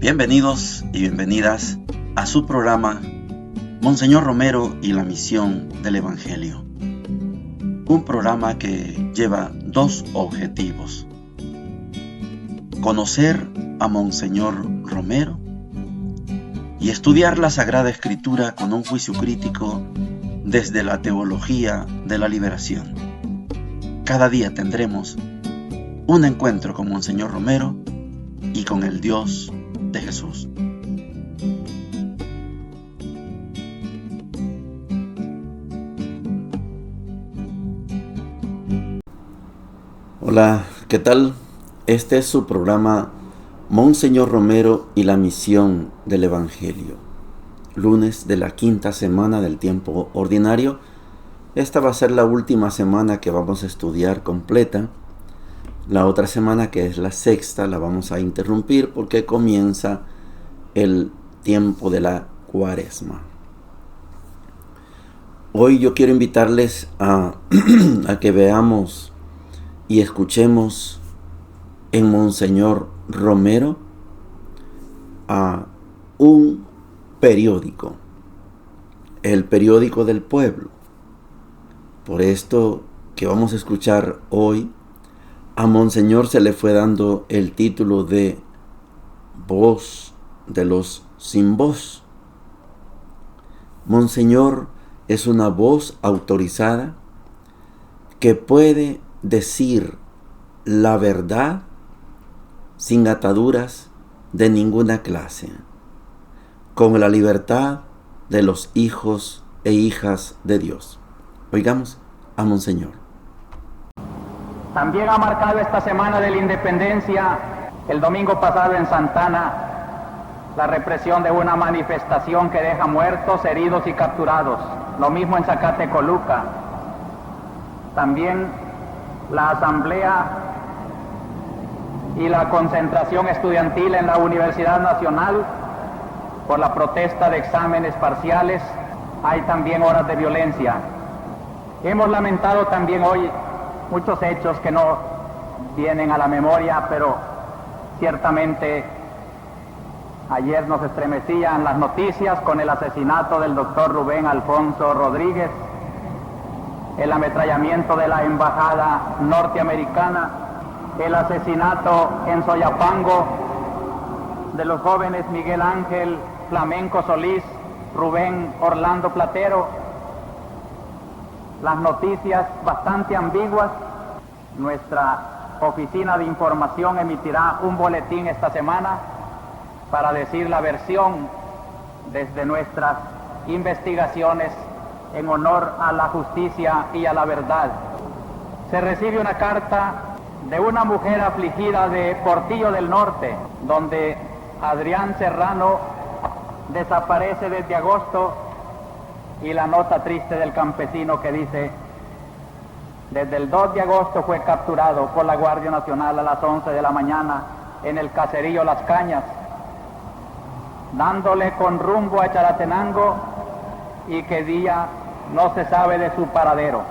Bienvenidos y bienvenidas a su programa Monseñor Romero y la misión del Evangelio. Un programa que lleva dos objetivos: conocer a Monseñor Romero y estudiar la Sagrada Escritura con un juicio crítico desde la teología de la liberación. Cada día tendremos un encuentro con Monseñor Romero y con el Dios de Jesús. Hola, ¿qué tal? Este es su programa Monseñor Romero y la misión del Evangelio. Lunes de la quinta semana del tiempo ordinario. Esta va a ser la última semana que vamos a estudiar completa. La otra semana, que es la sexta, la vamos a interrumpir porque comienza el tiempo de la Cuaresma. Hoy yo quiero invitarles a que veamos y escuchemos en Monseñor Romero a un periódico, el periódico del pueblo. Por esto que vamos a escuchar hoy, a Monseñor se le fue dando el título de voz de los sin voz. Monseñor es una voz autorizada que puede decir la verdad sin ataduras de ninguna clase, con la libertad de los hijos e hijas de Dios. Oigamos a Monseñor. También ha marcado esta semana de la independencia, el domingo pasado en Santana, la represión de una manifestación que deja muertos, heridos y capturados. Lo mismo en Zacatecoluca. También la asamblea y la concentración estudiantil en la Universidad Nacional por la protesta de exámenes parciales. Hay también horas de violencia. Hemos lamentado también hoy muchos hechos que no vienen a la memoria, pero ciertamente ayer nos estremecían las noticias con el asesinato del doctor Rubén Alfonso Rodríguez, el ametrallamiento de la embajada norteamericana, el asesinato en Soyapango de los jóvenes Miguel Ángel Flamenco Solís, Rubén Orlando Platero. Las noticias bastante ambiguas. Nuestra oficina de información emitirá un boletín esta semana para decir la versión desde nuestras investigaciones en honor a la justicia y a la verdad. Se recibe una carta de una mujer afligida de Portillo del Norte, donde Adrián Serrano desaparece desde agosto, y la nota triste del campesino que dice: desde el 2 de agosto fue capturado por la Guardia Nacional a las 11 de la mañana en el caserío Las Cañas, dándole con rumbo a Chalatenango, y que día no se sabe de su paradero.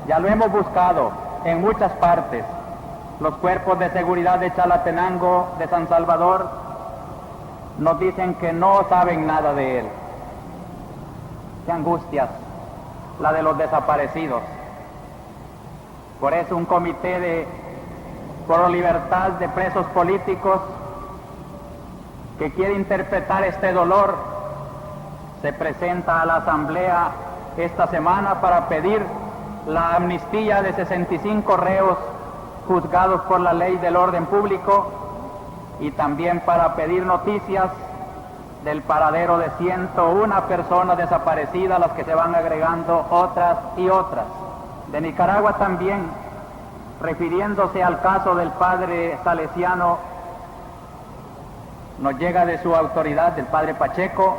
Ya lo hemos buscado en muchas partes. Los cuerpos de seguridad de Chalatenango, de San Salvador, nos dicen que no saben nada de él. Qué angustias la de los desaparecidos. Por eso un comité de pro libertad de presos políticos que quiere interpretar este dolor se presenta a la asamblea esta semana para pedir la amnistía de 65 reos juzgados por la ley del orden público, y también para pedir noticias del paradero de 101 personas desaparecidas, a las que se van agregando otras y otras. De Nicaragua también, refiriéndose al caso del padre salesiano, nos llega de su autoridad, del padre Pacheco,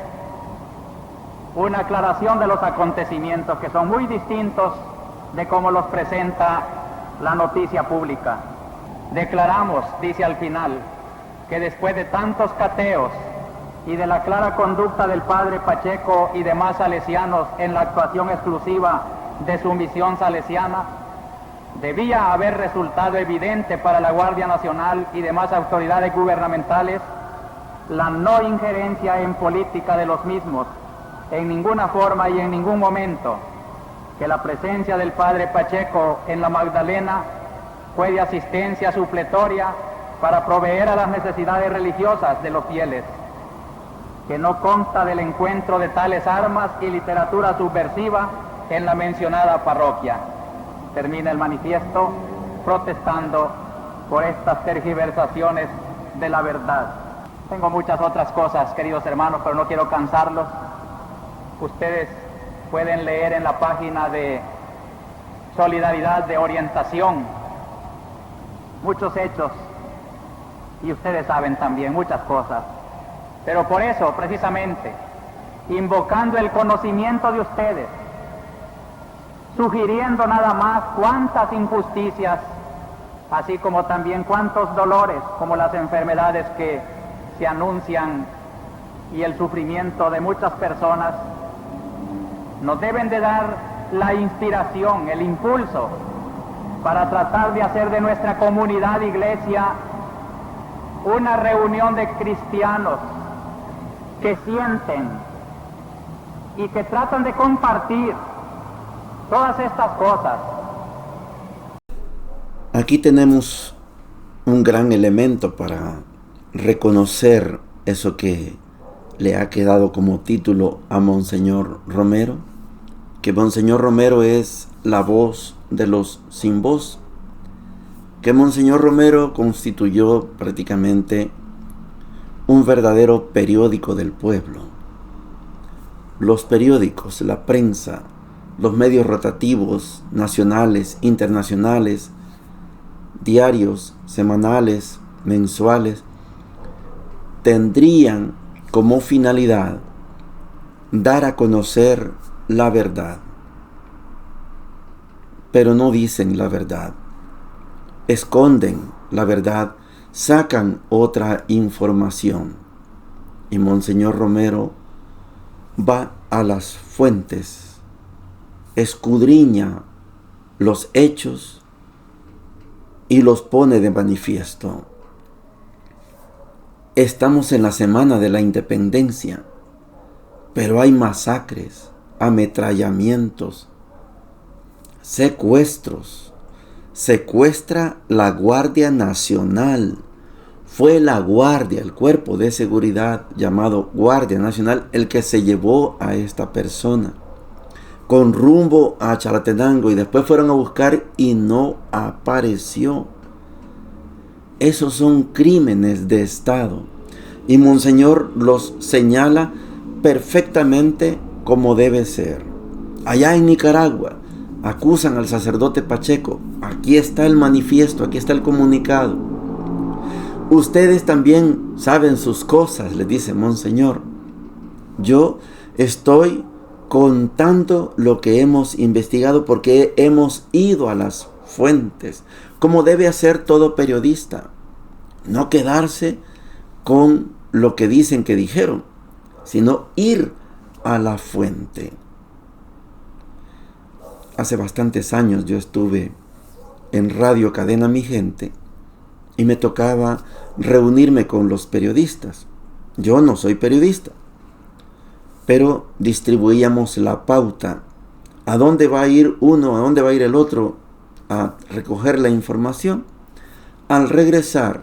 una aclaración de los acontecimientos que son muy distintos de cómo los presenta la noticia pública. Declaramos, dice al final, que después de tantos cateos y de la clara conducta del padre Pacheco y demás salesianos en la actuación exclusiva de su misión salesiana, debía haber resultado evidente para la Guardia Nacional y demás autoridades gubernamentales la no injerencia en política de los mismos, en ninguna forma y en ningún momento, que la presencia del padre Pacheco en la Magdalena fue de asistencia supletoria para proveer a las necesidades religiosas de los fieles, que no consta del encuentro de tales armas y literatura subversiva en la mencionada parroquia. Termina el manifiesto protestando por estas tergiversaciones de la verdad. Tengo muchas otras cosas, queridos hermanos, pero no quiero cansarlos. Ustedes pueden leer en la página de Solidaridad de Orientación muchos hechos, y ustedes saben también muchas cosas. Pero por eso, precisamente, invocando el conocimiento de ustedes, sugiriendo nada más cuántas injusticias, así como también cuántos dolores, como las enfermedades que se anuncian y el sufrimiento de muchas personas, nos deben de dar la inspiración, el impulso, para tratar de hacer de nuestra comunidad iglesia una reunión de cristianos que sienten y que tratan de compartir todas estas cosas. Aquí tenemos un gran elemento para reconocer eso que le ha quedado como título a Monseñor Romero, que Monseñor Romero es la voz de los sin voz, que Monseñor Romero constituyó prácticamente un verdadero periódico del pueblo. Los periódicos, la prensa, los medios rotativos, nacionales, internacionales, diarios, semanales, mensuales, tendrían como finalidad dar a conocer la verdad, pero no dicen la verdad, esconden la verdad, sacan otra información. Y Monseñor Romero va a las fuentes, escudriña los hechos y los pone de manifiesto. Estamos en la semana de la independencia, pero hay masacres, ametrallamientos, secuestros. Secuestra la Guardia Nacional. Fue la Guardia, el cuerpo de seguridad llamado Guardia Nacional, el que se llevó a esta persona con rumbo a Chalatenango, y después fueron a buscar y no apareció. Esos son crímenes de Estado, y Monseñor los señala perfectamente como debe ser. Allá en Nicaragua acusan al sacerdote Pacheco. Aquí está el manifiesto, aquí está el comunicado. Ustedes también saben sus cosas, le dice Monseñor. Yo estoy contando lo que hemos investigado porque hemos ido a las fuentes, como debe hacer todo periodista. No quedarse con lo que dicen que dijeron, sino ir a la fuente. Hace bastantes años yo estuve en Radio Cadena Mi Gente y me tocaba reunirme con los periodistas. Yo no soy periodista, pero distribuíamos la pauta. ¿A dónde va a ir uno? ¿A dónde va a ir el otro? A recoger la información. Al regresar,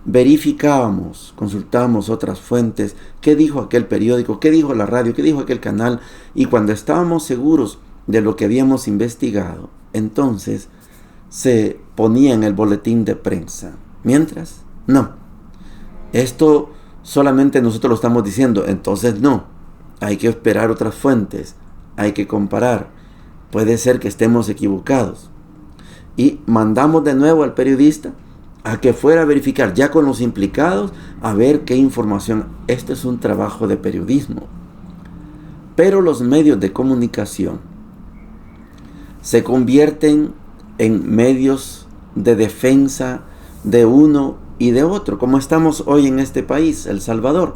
verificábamos, consultábamos otras fuentes. ¿Qué dijo aquel periódico? ¿Qué dijo la radio? ¿Qué dijo aquel canal? Y cuando estábamos seguros de lo que habíamos investigado, entonces se ponía en el boletín de prensa. Mientras, no. Esto solamente nosotros lo estamos diciendo, entonces no. Hay que esperar otras fuentes, hay que comparar. Puede ser que estemos equivocados. Y mandamos de nuevo al periodista a que fuera a verificar ya con los implicados, a ver qué información. Este es un trabajo de periodismo. Pero los medios de comunicación se convierten en medios de defensa de uno y de otro, como estamos hoy en este país, El Salvador.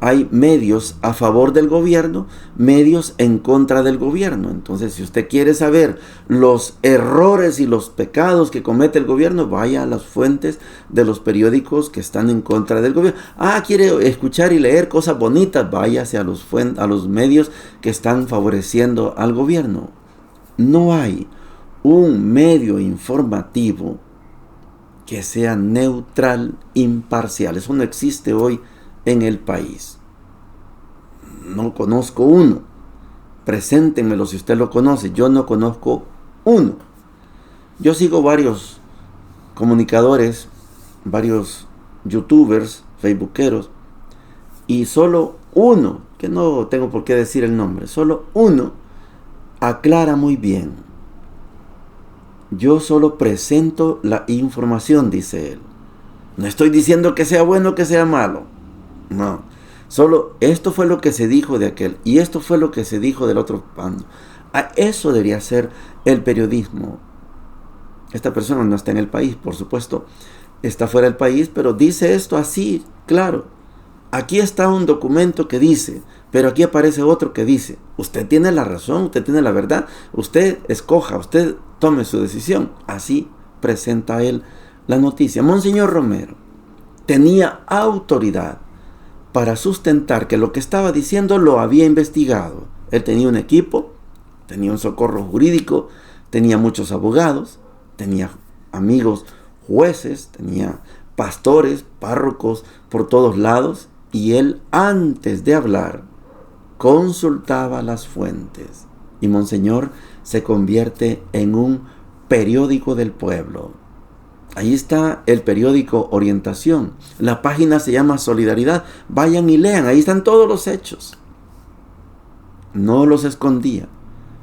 hay medios a favor del gobierno, medios en contra del gobierno. Entonces, si usted quiere saber los errores y los pecados que comete el gobierno, vaya a las fuentes de los periódicos que están en contra del gobierno. Quiere escuchar y leer cosas bonitas, váyase a los medios que están favoreciendo al gobierno. No hay un medio informativo que sea neutral, imparcial. Eso no existe hoy en el país. No conozco uno. Preséntenmelo si usted lo conoce. Yo no conozco uno. Yo sigo varios comunicadores, varios youtubers, facebookeros, y solo uno, que no tengo por qué decir el nombre, solo uno aclara muy bien. Yo solo presento la información, dice él. No estoy diciendo que sea bueno o que sea malo. No, solo esto fue lo que se dijo de aquel y esto fue lo que se dijo del otro bando. Eso debería ser el periodismo. Esta persona no está en el país, por supuesto, está fuera del país, pero dice esto así, claro. Aquí está un documento que dice, pero aquí aparece otro que dice, usted tiene la razón, usted tiene la verdad, usted escoja, usted tome su decisión. Así presenta él la noticia. Monseñor Romero tenía autoridad para sustentar que lo que estaba diciendo lo había investigado. Él tenía un equipo, tenía un socorro jurídico, tenía muchos abogados, tenía amigos jueces, tenía pastores, párrocos por todos lados, y él, antes de hablar, consultaba las fuentes. Y Monseñor se convierte en un periódico del pueblo. Ahí está el periódico Orientación. La página se llama Solidaridad. Vayan y lean. Ahí están todos los hechos. No los escondía.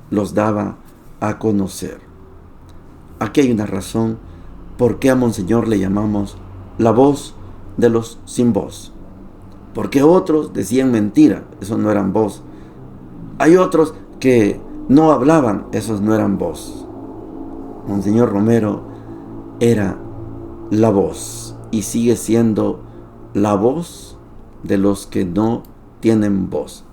Los daba a conocer. Aquí hay una razón por qué a Monseñor le llamamos la voz de los sin voz. Porque otros decían mentira. Esos no eran voz. Hay otros que no hablaban. Esos no eran voz. Monseñor Romero era la voz y sigue siendo la voz de los que no tienen voz.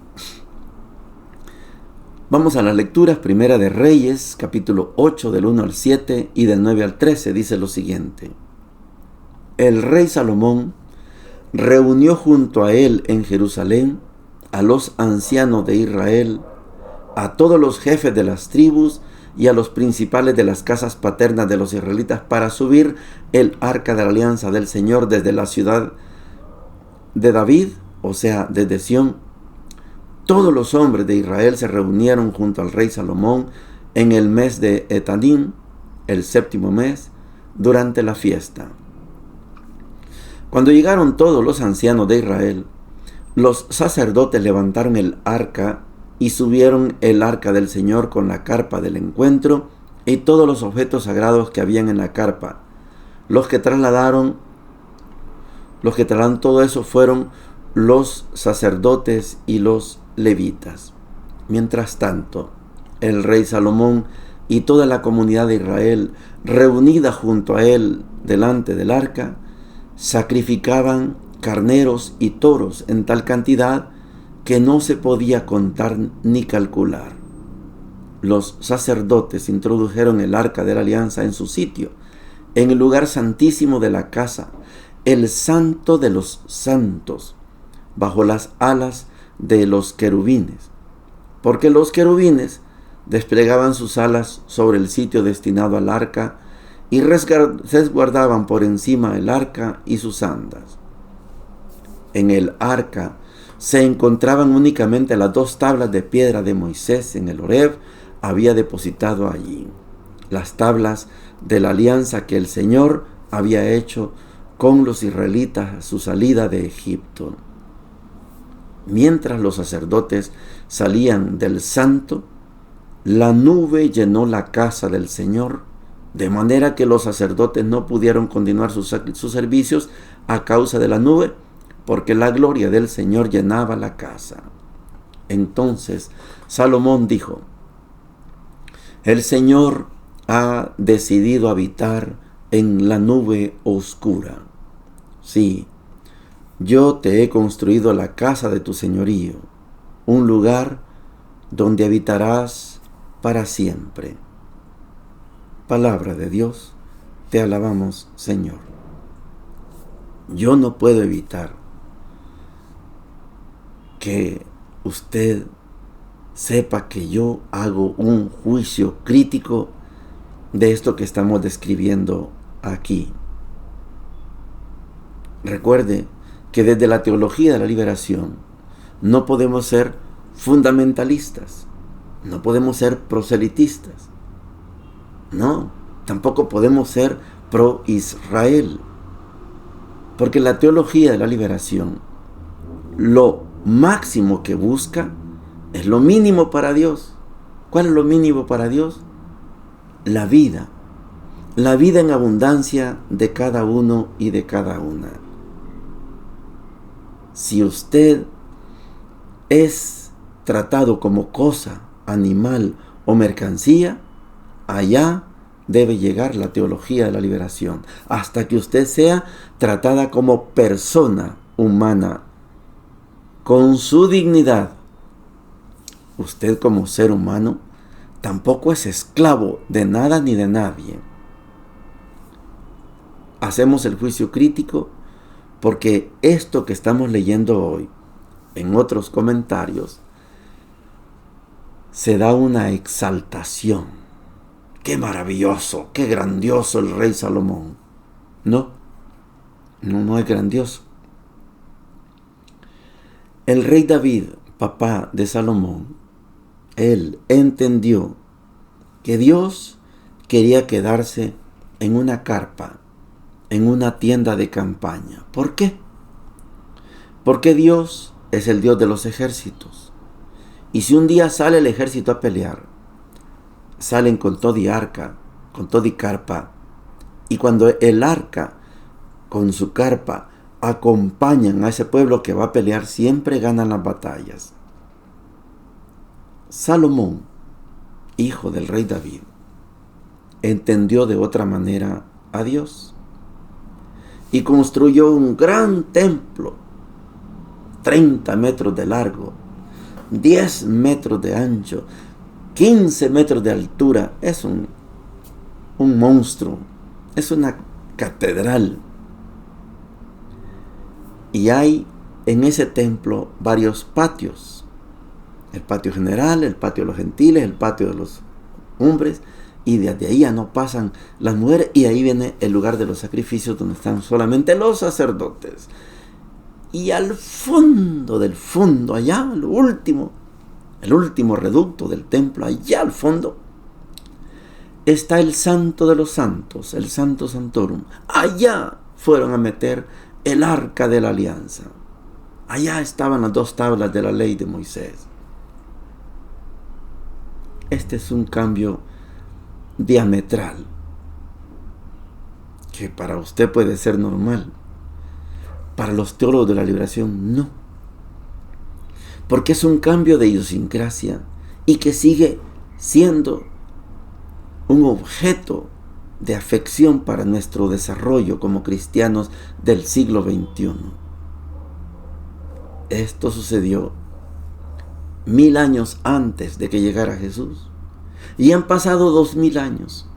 Vamos a las lecturas. Primera de Reyes, capítulo 8, del 1 al 7 y del 9 al 13, dice lo siguiente. El rey Salomón reunió junto a él en Jerusalén a los ancianos de Israel, a todos los jefes de las tribus y a los principales de las casas paternas de los israelitas para subir el arca de la alianza del Señor desde la ciudad de David, o sea, desde Sión. Todos los hombres de Israel se reunieron junto al rey Salomón en el mes de Etanim, el 7º mes, durante la fiesta. Cuando llegaron todos los ancianos de Israel, los sacerdotes levantaron el arca y subieron el arca del Señor con la carpa del encuentro y todos los objetos sagrados que habían en la carpa. Los que trasladaron todo eso fueron los sacerdotes y los levitas. Mientras tanto, el rey Salomón y toda la comunidad de Israel, reunida junto a él delante del arca, sacrificaban carneros y toros en tal cantidad que no se podía contar ni calcular. Los sacerdotes introdujeron el arca de la alianza en su sitio, en el lugar santísimo de la casa, el santo de los santos, bajo las alas de los querubines, porque los querubines desplegaban sus alas sobre el sitio destinado al arca y resguardaban por encima el arca y sus andas. En el arca se encontraban únicamente las 2 tablas de piedra de Moisés en el Horeb había depositado allí, las tablas de la alianza que el Señor había hecho con los israelitas a su salida de Egipto. Mientras los sacerdotes salían del santo, la nube llenó la casa del Señor, de manera que los sacerdotes no pudieron continuar sus servicios a causa de la nube, porque la gloria del Señor llenaba la casa. Entonces Salomón dijo: el Señor ha decidido habitar en la nube oscura. Sí, yo te he construido la casa de tu señorío, un lugar donde habitarás para siempre. Palabra de Dios, te alabamos, Señor. Yo no puedo evitar que usted sepa que yo hago un juicio crítico de esto que estamos describiendo aquí. Recuerde que desde la teología de la liberación no podemos ser fundamentalistas, no podemos ser proselitistas, no, tampoco podemos ser pro-Israel, porque la teología de la liberación lo máximo que busca es lo mínimo para Dios. ¿Cuál es lo mínimo para Dios? La vida en abundancia de cada uno y de cada una. Si usted es tratado como cosa, animal o mercancía, allá debe llegar la teología de la liberación, hasta que usted sea tratada como persona humana, con su dignidad. Usted como ser humano tampoco es esclavo de nada ni de nadie. Hacemos el juicio crítico porque esto que estamos leyendo hoy, en otros comentarios, se da una exaltación. ¡Qué maravilloso! ¡Qué grandioso el rey Salomón! No es grandioso. El rey David, papá de Salomón, él entendió que Dios quería quedarse en una carpa, en una tienda de campaña. ¿Por qué? Porque Dios es el Dios de los ejércitos. Y si un día sale el ejército a pelear, salen con todo y arca, con todo y carpa. Y cuando el arca con su carpa acompañan a ese pueblo que va a pelear, siempre ganan las batallas. Salomón, hijo del rey David, entendió de otra manera a Dios y construyó un gran templo, 30 metros de largo, 10 metros de ancho, 15 metros de altura. Es un monstruo, es una catedral. Y hay en ese templo varios patios. El patio general, el patio de los gentiles, el patio de los hombres, y desde ahí ya no pasan las mujeres, y ahí viene el lugar de los sacrificios donde están solamente los sacerdotes. Y al fondo del fondo, allá, el último reducto del templo, allá al fondo, está el Santo de los Santos, el Santo Santorum. Allá fueron a meter el arca de la alianza. Allá estaban las 2 tablas de la ley de Moisés. Este es un cambio diametral que para usted puede ser normal. Para los teólogos de la liberación, no. Porque es un cambio de idiosincrasia y que sigue siendo un objeto de afección para nuestro desarrollo como cristianos del siglo XXI. Esto sucedió 1000 años antes de que llegara Jesús. Y han pasado 2000 años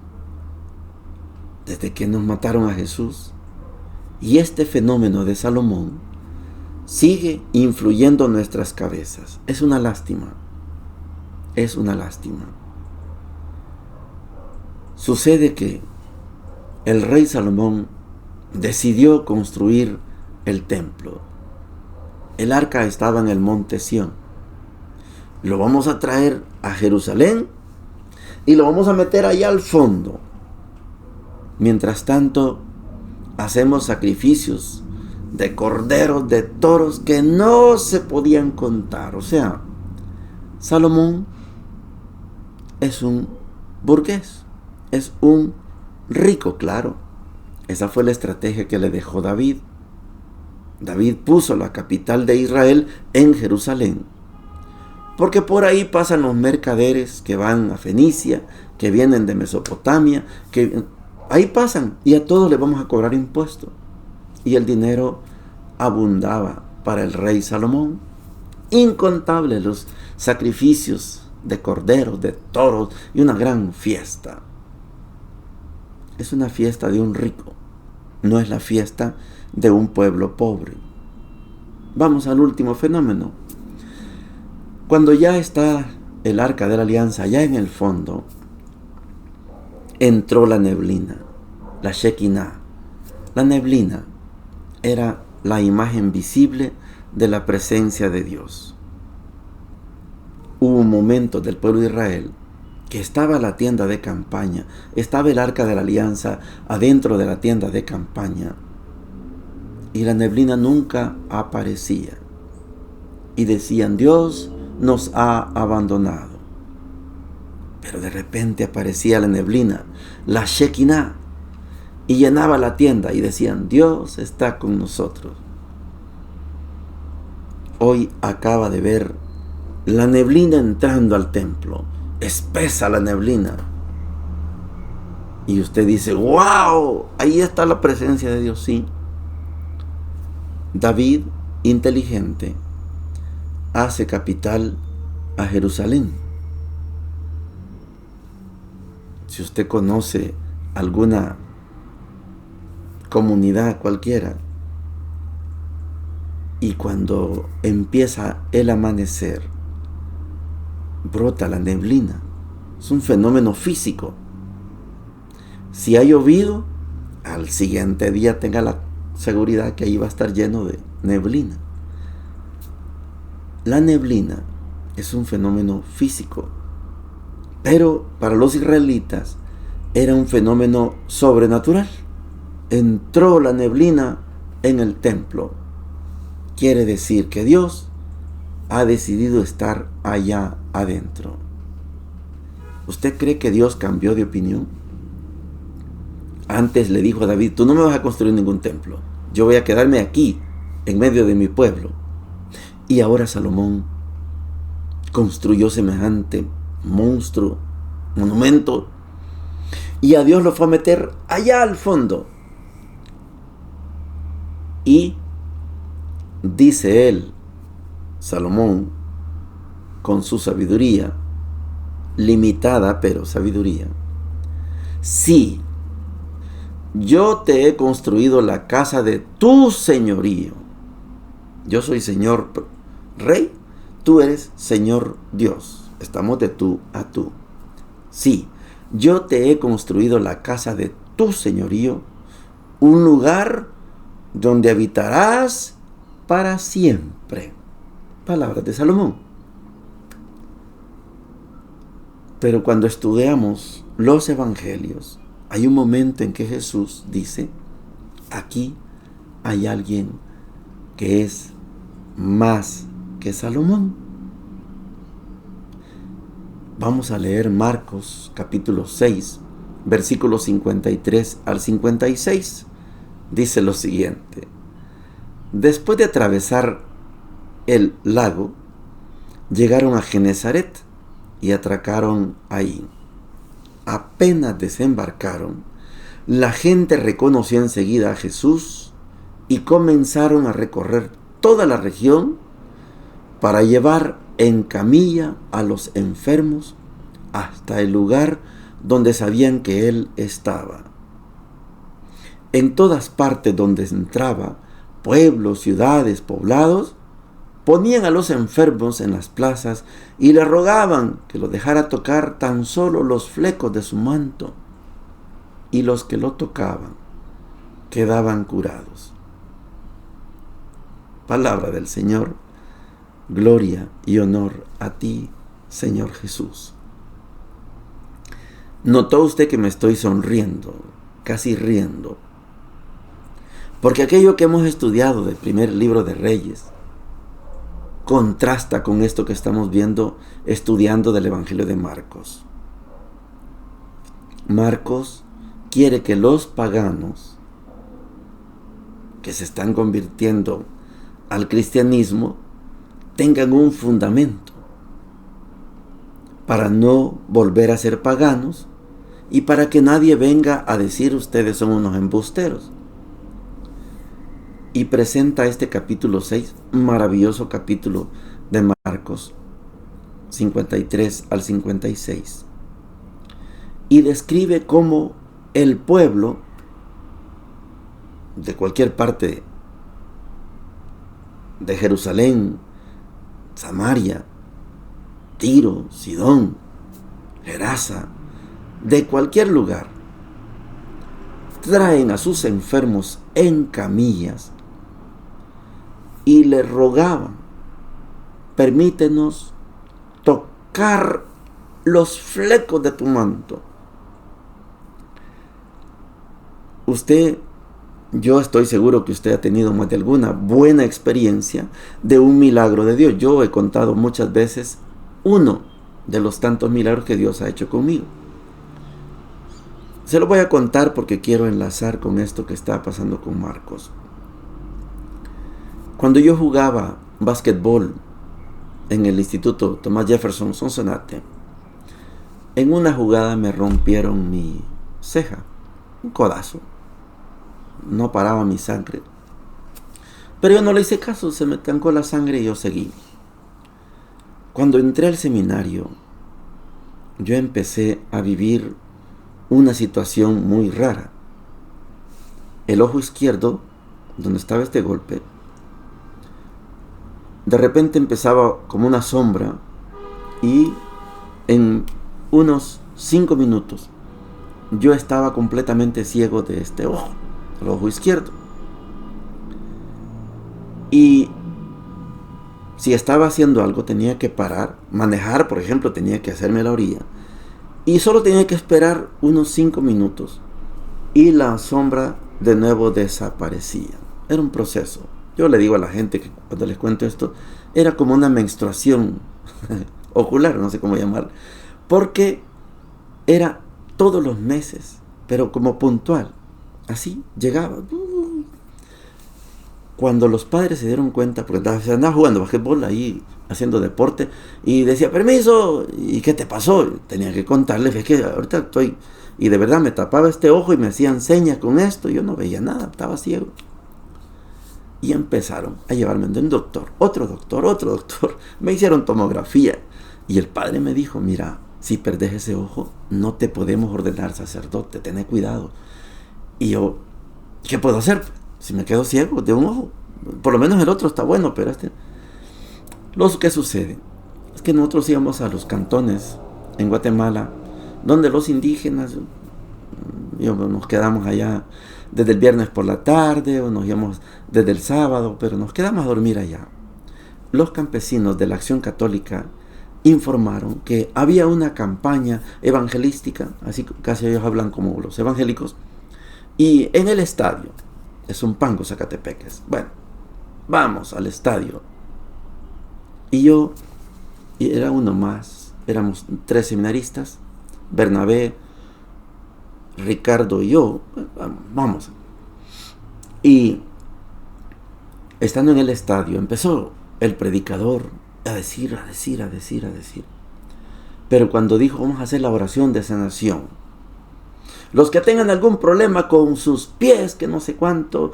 desde que nos mataron a Jesús. Y este fenómeno de Salomón sigue influyendo en nuestras cabezas. Es una lástima. Es una lástima. Sucede que el rey Salomón decidió construir el templo. El arca estaba en el monte Sión. Lo vamos a traer a Jerusalén y lo vamos a meter allá al fondo. Mientras tanto, hacemos sacrificios de corderos, de toros que no se podían contar. O sea, Salomón es un burgués, es un rico, claro. Esa fue la estrategia que le dejó David. David puso la capital de Israel en Jerusalén, porque por ahí pasan los mercaderes que van a Fenicia, que vienen de Mesopotamia, que ahí pasan y a todos les vamos a cobrar impuestos. Y el dinero abundaba para el rey Salomón. Incontables los sacrificios de corderos, de toros y una gran fiesta. Es una fiesta de un rico, no es la fiesta de un pueblo pobre. Vamos al último fenómeno. Cuando ya está el arca de la alianza allá en el fondo, entró la neblina, la Shekinah. La neblina era la imagen visible de la presencia de Dios. Hubo un momento del pueblo de Israel que estaba la tienda de campaña, estaba el arca de la alianza adentro de la tienda de campaña, y la neblina nunca aparecía. Y decían, Dios nos ha abandonado. Pero de repente aparecía la neblina, la Shekinah, y llenaba la tienda y decían, Dios está con nosotros. Hoy acaba de ver la neblina entrando al templo, espesa la neblina. Y usted dice, ¡wow! Ahí está la presencia de Dios, sí. David, inteligente, hace capital a Jerusalén. Si usted conoce alguna comunidad cualquiera, y cuando empieza el amanecer, brota la neblina. Es un fenómeno físico. Si ha llovido, al siguiente día tenga la seguridad que ahí va a estar lleno de neblina. La neblina es un fenómeno físico, pero para los israelitas era un fenómeno sobrenatural. Entró la neblina en el templo. Quiere decir que Dios ha decidido estar allá adentro. ¿Usted cree que Dios cambió de opinión? Antes le dijo a David, tú no me vas a construir ningún templo. Yo voy a quedarme aquí, en medio de mi pueblo. Y ahora Salomón construyó semejante monstruo, monumento, y a Dios lo fue a meter allá al fondo. Y dice él, Salomón, con su sabiduría, limitada pero sabiduría, sí, yo te he construido la casa de tu señorío. Yo soy Señor Rey, tú eres Señor Dios. Estamos de tú a tú. Sí, yo te he construido la casa de tu señorío, un lugar donde habitarás para siempre. Palabras de Salomón. Pero cuando estudiamos los evangelios, hay un momento en que Jesús dice, aquí hay alguien que es más que Salomón. Vamos a leer Marcos capítulo 6, versículos 53 al 56. Dice lo siguiente: después de atravesar el lago, llegaron a Genezaret y atracaron ahí. Apenas desembarcaron, la gente reconoció enseguida a Jesús y comenzaron a recorrer toda la región para llevar en camilla a los enfermos hasta el lugar donde sabían que Él estaba. En todas partes donde entraba, pueblos, ciudades, poblados, ponían a los enfermos en las plazas y le rogaban que lo dejara tocar tan solo los flecos de su manto. Y los que lo tocaban quedaban curados. Palabra del Señor. Gloria y honor a ti, Señor Jesús. ¿Notó usted que me estoy sonriendo, casi riendo? Porque aquello que hemos estudiado del primer libro de Reyes contrasta con esto que estamos viendo, estudiando del Evangelio de Marcos. Marcos quiere que los paganos que se están convirtiendo al cristianismo tengan un fundamento para no volver a ser paganos y para que nadie venga a decir ustedes son unos embusteros. y presenta este capítulo 6, maravilloso capítulo de Marcos 53 al 56. Y describe cómo el pueblo de cualquier parte de Jerusalén, Samaria, Tiro, Sidón, Gerasa, de cualquier lugar, traen a sus enfermos en camillas y le rogaban: permítenos tocar los flecos de tu manto. Yo estoy seguro que usted ha tenido más de alguna buena experiencia de un milagro de Dios. Yo he contado muchas veces uno de los tantos milagros que Dios ha hecho conmigo. Se lo voy a contar porque quiero enlazar con esto que está pasando con Marcos. Cuando yo jugaba básquetbol en el Instituto Thomas Jefferson Sonsonate, en una jugada me rompieron mi ceja, un codazo. No paraba mi sangre. Pero yo no le hice caso, se me estancó la sangre y yo seguí. Cuando entré al seminario, yo empecé a vivir una situación muy rara. El ojo izquierdo, donde estaba este golpe, de repente empezaba como una sombra y en unos 5 minutos yo estaba completamente ciego de este ojo, el ojo izquierdo. Y si estaba haciendo algo tenía que parar, manejar por ejemplo, tenía que hacerme a la orilla y solo tenía que esperar unos 5 minutos y la sombra de nuevo desaparecía. Era un proceso. Yo le digo a la gente que cuando les cuento esto, era como una menstruación ocular, no sé cómo llamar, porque era todos los meses, pero como puntual. Así llegaba. Cuando los padres se dieron cuenta, porque se andaba jugando basquetbol ahí, haciendo deporte, y decía: permiso, ¿y qué te pasó? Tenía que contarles: es que ahorita estoy, y de verdad me tapaba este ojo y me hacían señas con esto, yo no veía nada, estaba ciego. Y empezaron a llevarme de un doctor, otro doctor, me hicieron tomografía, y el padre me dijo: mira, si perdés ese ojo, no te podemos ordenar sacerdote, ten cuidado. Y yo, ¿qué puedo hacer? Si me quedo ciego de un ojo, por lo menos el otro está bueno, pero Lo que sucede es que nosotros íbamos a los cantones en Guatemala, donde los indígenas, nos quedamos allá desde el viernes por la tarde, o nos íbamos desde el sábado, pero nos quedamos a dormir allá. Los campesinos de la Acción Católica informaron que había una campaña evangelística, así casi ellos hablan como los evangélicos, y en el estadio, es un Pango, Zacatepeques. Bueno, vamos al estadio. Y era uno más, éramos 3 seminaristas, Bernabé, Ricardo y yo, vamos. Y estando en el estadio, empezó el predicador a decir. Pero cuando dijo: vamos a hacer la oración de sanación, los que tengan algún problema con sus pies, que no sé cuánto,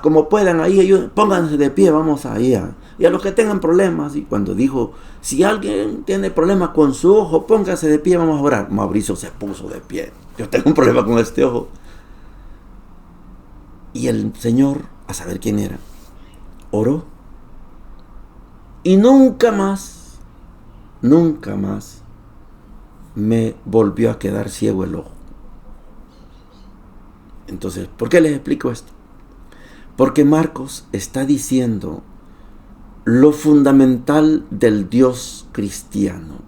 como puedan ahí, ellos pónganse de pie, vamos ahí. Y a los que tengan problemas, y cuando dijo: si alguien tiene problema con su ojo, póngase de pie, vamos a orar. Mauricio se puso de pie. Yo tengo un problema con este ojo. Y el Señor, a saber quién era, oró. Y nunca más me volvió a quedar ciego el ojo. Entonces, ¿por qué les explico esto? Porque Marcos está diciendo lo fundamental del Dios cristiano.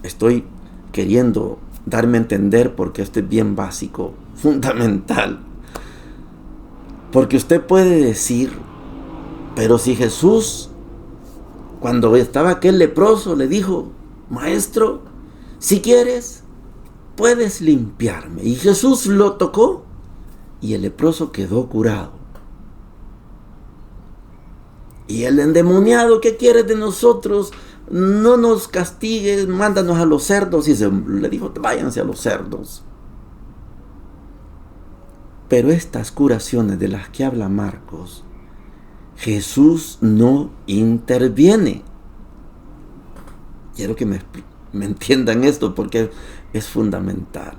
Estoy queriendo darme a entender porque esto es bien básico, fundamental. Porque usted puede decir: pero si Jesús, cuando estaba aquel leproso, le dijo: maestro, si quieres, puedes limpiarme. Y Jesús lo tocó y el leproso quedó curado. Y el endemoniado: ¿qué quieres de nosotros? No nos castigues, mándanos a los cerdos. Y le dijo: váyanse a los cerdos. Pero estas curaciones de las que habla Marcos, Jesús no interviene. Quiero que me entiendan esto porque es fundamental.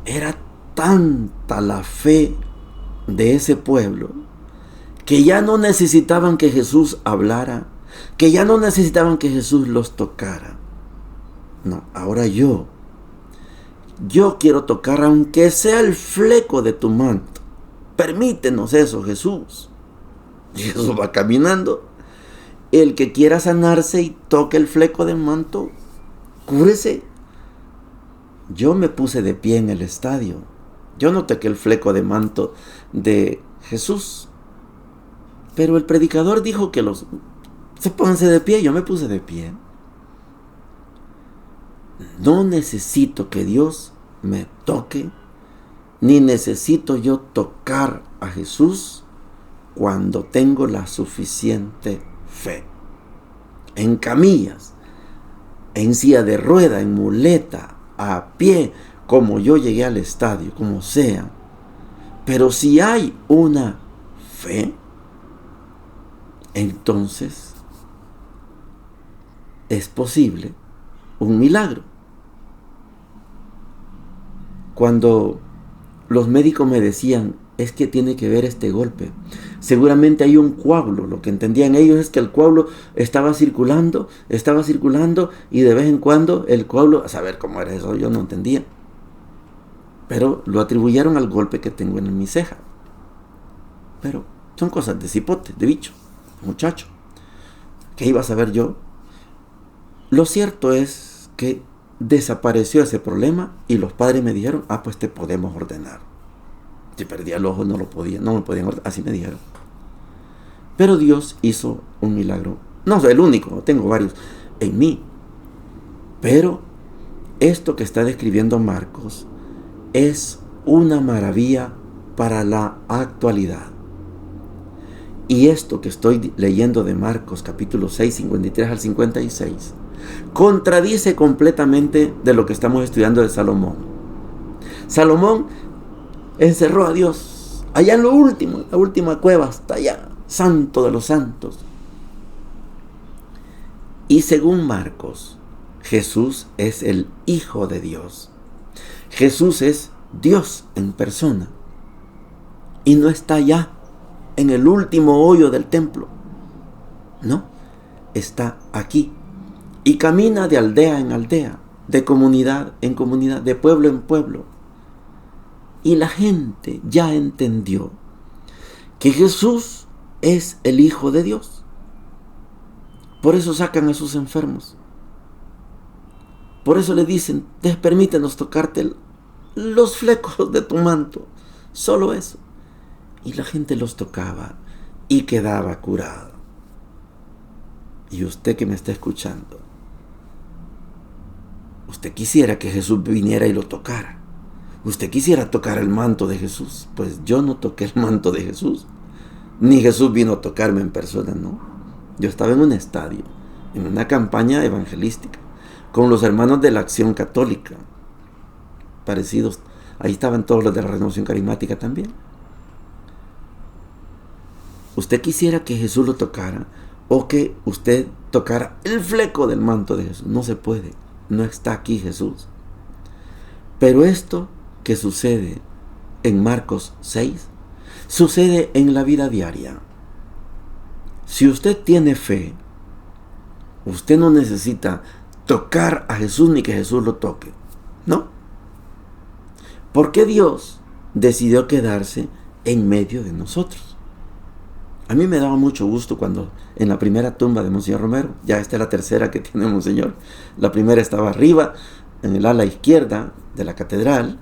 Era tanta la fe de ese pueblo que ya no necesitaban que Jesús hablara, que ya no necesitaban que Jesús los tocara. No, ahora yo quiero tocar aunque sea el fleco de tu manto. Permítenos eso, Jesús. Y Jesús va caminando. El que quiera sanarse y toque el fleco del manto, cúrese. Yo me puse de pie en el estadio. Yo no toqué el fleco de manto de Jesús. Pero el predicador dijo que se pónganse de pie. Yo me puse de pie. No necesito que Dios me toque, ni necesito yo tocar a Jesús cuando tengo la suficiente fe. En camillas, en silla de rueda, en muleta, a pie, como yo llegué al estadio, como sea. Pero si hay una fe, entonces es posible un milagro. Cuando los médicos me decían, es que tiene que ver este golpe, seguramente hay un coágulo. Lo que entendían ellos es que el coágulo estaba circulando y de vez en cuando el coágulo, a saber cómo era eso, yo no entendía, pero lo atribuyeron al golpe que tengo en mi ceja. Pero son cosas de cipote, de bicho, muchacho. ¿Qué iba a saber yo? Lo cierto es que desapareció ese problema y los padres me dijeron, pues te podemos ordenar. Si perdía el ojo no me podían ordenar, así me dijeron. Pero Dios hizo un milagro. No soy el único, tengo varios en mí. Pero esto que está describiendo Marcos es una maravilla para la actualidad. Y esto que estoy leyendo de Marcos capítulo 6, 53 al 56, contradice completamente de lo que estamos estudiando de Salomón. Salomón encerró a Dios allá en lo último, la última cueva, hasta allá, santo de los santos. Y según Marcos, Jesús es el Hijo de Dios. Jesús es Dios en persona. Y no está allá en el último hoyo del templo. No, está aquí. Y camina de aldea en aldea, de comunidad en comunidad, de pueblo en pueblo. Y la gente ya entendió que Jesús es el Hijo de Dios. Por eso sacan a sus enfermos. Por eso le dicen, permítenos tocarte los flecos de tu manto. Solo eso. Y la gente los tocaba y quedaba curado. Y usted que me está escuchando, usted quisiera que Jesús viniera y lo tocara. Usted quisiera tocar el manto de Jesús. Pues yo no toqué el manto de Jesús. Ni Jesús vino a tocarme en persona, no. Yo estaba en un estadio, en una campaña evangelística, con los hermanos de la Acción Católica, parecidos. Ahí estaban todos los de la Renovación Carismática también. ¿Usted quisiera que Jesús lo tocara o que usted tocara el fleco del manto de Jesús? No se puede. No está aquí Jesús. Pero esto que sucede en Marcos 6, sucede en la vida diaria. Si usted tiene fe, usted no necesita tocar a Jesús ni que Jesús lo toque. ¿No? Porque Dios decidió quedarse en medio de nosotros. A mí me daba mucho gusto cuando en la primera tumba de Monseñor Romero, ya esta es la tercera que tiene Monseñor, la primera estaba arriba, en el ala izquierda de la catedral.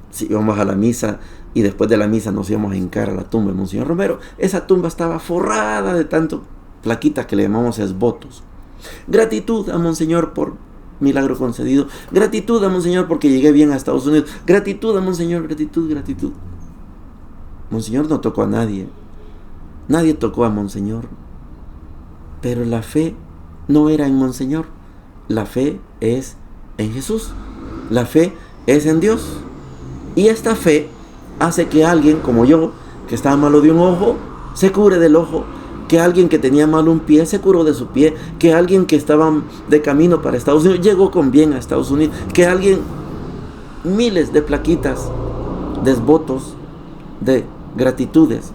Si íbamos a la misa y después de la misa nos íbamos a hincar a la tumba de Monseñor Romero, esa tumba estaba forrada de tanto plaquitas que le llamamos esvotos. Gratitud a Monseñor por milagro concedido, gratitud a Monseñor porque llegué bien a Estados Unidos, gratitud a Monseñor, gratitud. Monseñor no tocó a nadie, nadie tocó a Monseñor, pero la fe no era en Monseñor, la fe es en Jesús, la fe es en Dios. Y esta fe hace que alguien como yo, que estaba malo de un ojo, se cure del ojo, que alguien que tenía mal un pie se curó de su pie, que alguien que estaba de camino para Estados Unidos llegó con bien a Estados Unidos, que alguien, miles de plaquitas, de votos, de gratitudes.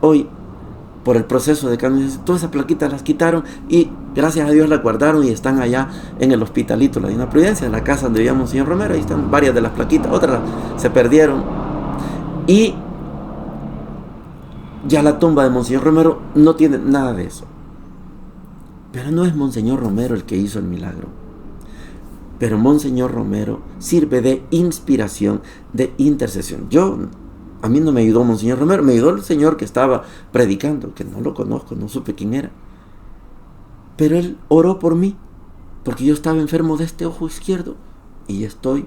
Hoy, por el proceso de cambio, todas esas plaquitas las quitaron y gracias a Dios las guardaron y están allá en el hospitalito, la Divina Providencia, en la casa donde vivía Monseñor Romero. Ahí están varias de las plaquitas, otras se perdieron. Y ya la tumba de Monseñor Romero no tiene nada de eso. Pero no es Monseñor Romero el que hizo el milagro. Pero Monseñor Romero sirve de inspiración, de intercesión. A mí no me ayudó Monseñor Romero, me ayudó el señor que estaba predicando, que no lo conozco, no supe quién era. Pero él oró por mí, porque yo estaba enfermo de este ojo izquierdo y estoy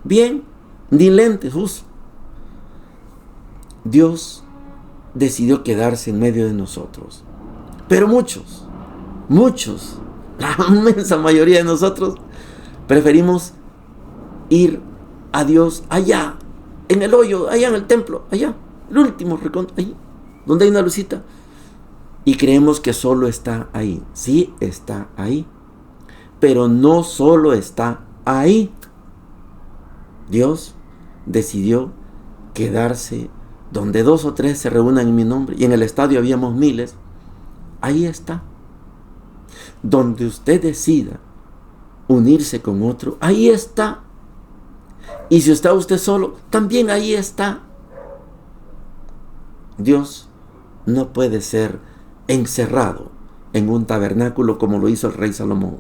bien, ni lentes uso. Dios decidió quedarse en medio de nosotros. Pero muchos, la inmensa mayoría de nosotros, preferimos ir a Dios allá, en el hoyo, allá en el templo, allá, el último rincón, ahí, donde hay una lucita. Y creemos que solo está ahí. Sí está ahí, pero no solo está ahí. Dios decidió quedarse donde 2 o 3 se reúnan en mi nombre, y en el estadio habíamos miles. Ahí está. Donde usted decida unirse con otro, ahí está. Y si está usted solo, también ahí está. Dios no puede ser encerrado en un tabernáculo como lo hizo el rey Salomón.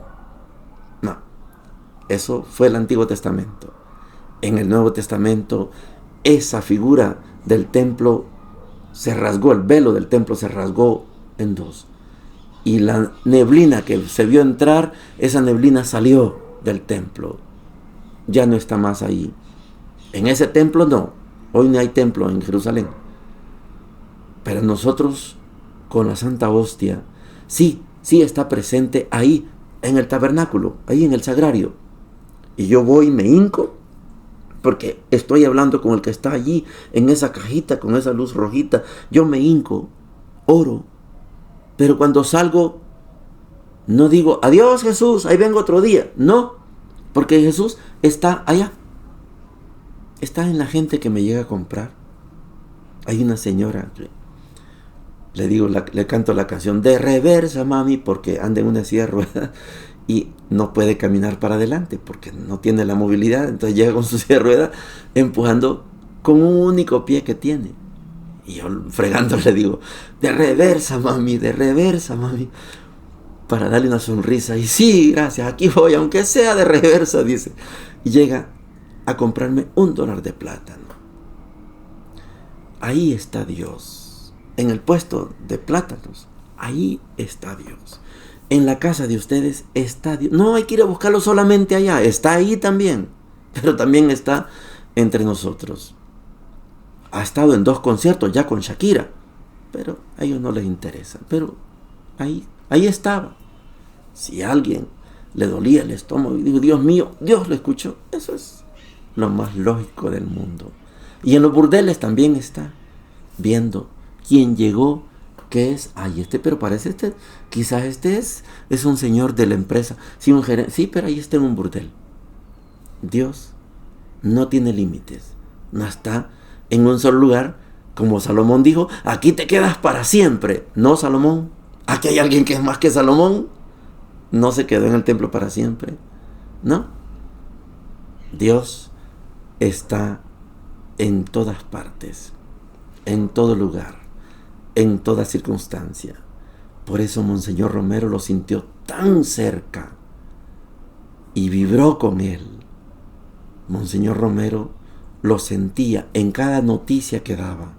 No, eso fue el Antiguo Testamento. En el Nuevo Testamento, esa figura del templo se rasgó, el velo del templo se rasgó en 2. Y la neblina que se vio entrar, esa neblina salió del templo. Ya no está más ahí. En ese templo no. Hoy no hay templo en Jerusalén. Pero nosotros, con la Santa Hostia, sí está presente ahí, en el tabernáculo, ahí en el sagrario. Y yo voy y me hinco, porque estoy hablando con el que está allí, en esa cajita, con esa luz rojita. Yo me hinco, oro. Pero cuando salgo, no digo, adiós Jesús, ahí vengo otro día. No, porque Jesús está allá. Está en la gente que me llega a comprar. Hay una señora, le digo, le canto la canción de reversa, mami, porque anda en una silla de ruedas y no puede caminar para adelante porque no tiene la movilidad. Entonces llega con su silla de ruedas empujando con un único pie que tiene. Y yo fregando le digo, de reversa, mami, para darle una sonrisa. Y sí, gracias, aquí voy, aunque sea de reversa, dice. Y llega a comprarme $1 de plátano. Ahí está Dios. En el puesto de plátanos, ahí está Dios. En la casa de ustedes está Dios. No hay que ir a buscarlo solamente allá, está ahí también. Pero también está entre nosotros. Ha estado en 2 conciertos ya con Shakira, pero a ellos no les interesa. Pero ahí estaba. Si a alguien le dolía el estómago y dijo, Dios mío, Dios lo escuchó. Eso es lo más lógico del mundo. Y en los burdeles también está viendo quién llegó, qué es. Ay, pero parece quizás es un señor de la empresa. Sí, un gerente. Sí, pero ahí está en un burdel. Dios no tiene límites. No está en un solo lugar, como Salomón dijo, aquí te quedas para siempre. No, Salomón, aquí hay alguien que es más que Salomón. No se quedó en el templo para siempre. No. Dios está en todas partes, en todo lugar, en toda circunstancia. Por eso Monseñor Romero lo sintió tan cerca y vibró con él. Monseñor Romero lo sentía en cada noticia que daba.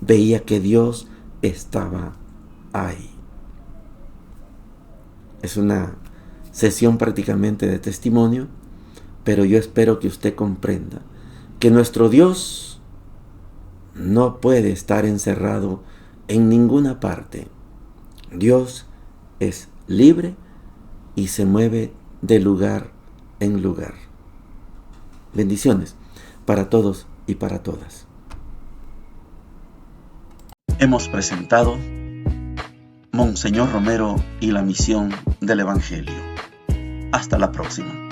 Veía que Dios estaba ahí. Es una sesión prácticamente de testimonio, pero yo espero que usted comprenda que nuestro Dios no puede estar encerrado en ninguna parte. Dios es libre y se mueve de lugar en lugar. Bendiciones para todos y para todas. Hemos presentado Monseñor Romero y la misión del Evangelio. Hasta la próxima.